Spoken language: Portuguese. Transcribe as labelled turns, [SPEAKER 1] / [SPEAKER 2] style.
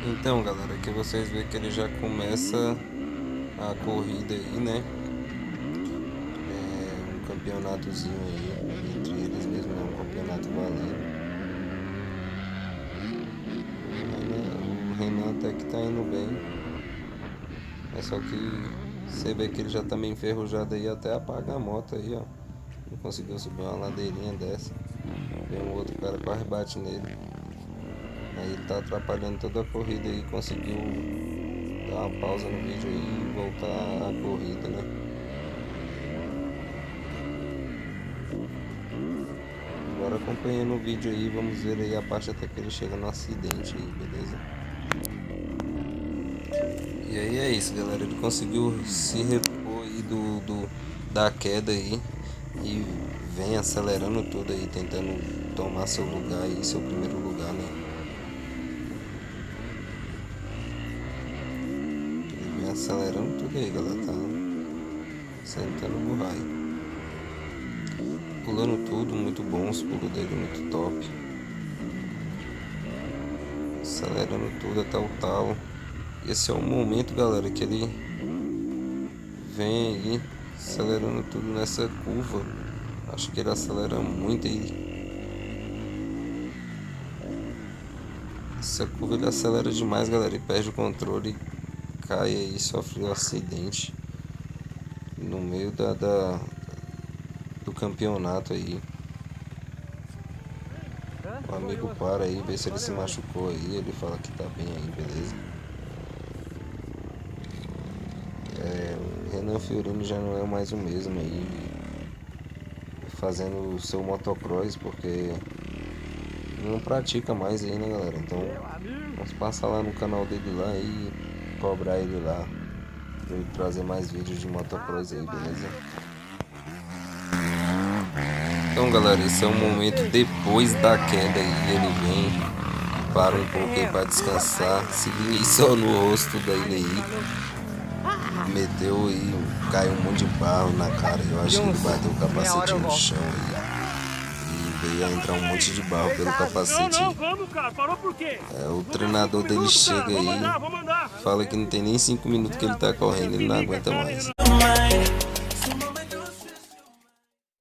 [SPEAKER 1] Então, galera, aqui vocês veem que ele já começa a corrida aí, né? Um campeonatozinho aí entre eles mesmo, né? Um campeonato valendo. O Renan até que tá indo bem, mas só que você vê que ele já tá meio enferrujado aí, até apaga a moto aí, ó. Não conseguiu subir uma ladeirinha dessa. Vem um outro cara quase bate nele. Aí ele tá atrapalhando toda a corrida aí, conseguiu dar uma pausa no vídeo aí e voltar a corrida, né? Agora acompanhando o vídeo aí, vamos ver aí a parte até que ele chega no acidente aí, beleza? E aí é isso, galera, ele conseguiu se repor aí da queda aí e vem acelerando tudo aí, tentando tomar seu lugar aí, seu primeiro lugar, né? Ele vem acelerando tudo aí, galera, tá sentando no raio. Pulando tudo, muito bom, os pulos dele muito top. Acelerando tudo até o talo. Esse é o momento, galera, que ele vem aí acelerando tudo nessa curva. Acho que ele acelera muito aí. Essa curva ele acelera demais, galera, e perde o controle, cai aí, sofre um acidente no meio do campeonato aí. O amigo para aí, vê se ele se machucou aí, ele fala que tá bem aí, beleza? Renan Fiorino já não é mais o mesmo aí, fazendo o seu motocross, porque não pratica mais aí, né, galera? Então vamos passar lá no canal dele lá e cobrar ele lá pra ele trazer mais vídeos de motocross aí, beleza? Então, galera, esse é o momento depois da queda aí, ele vem, para um pouco aí para descansar, se só no rosto dele aí, meteu e caiu um monte de barro na cara, eu acho que ele bateu o capacete no chão aí. Veio a entrar um monte de barro pelo capacete.
[SPEAKER 2] Não, vamos, cara. Parou por quê?
[SPEAKER 1] O treinador dele chega aí, fala que não tem nem 5 minutos que ele tá correndo, ele não aguenta mais.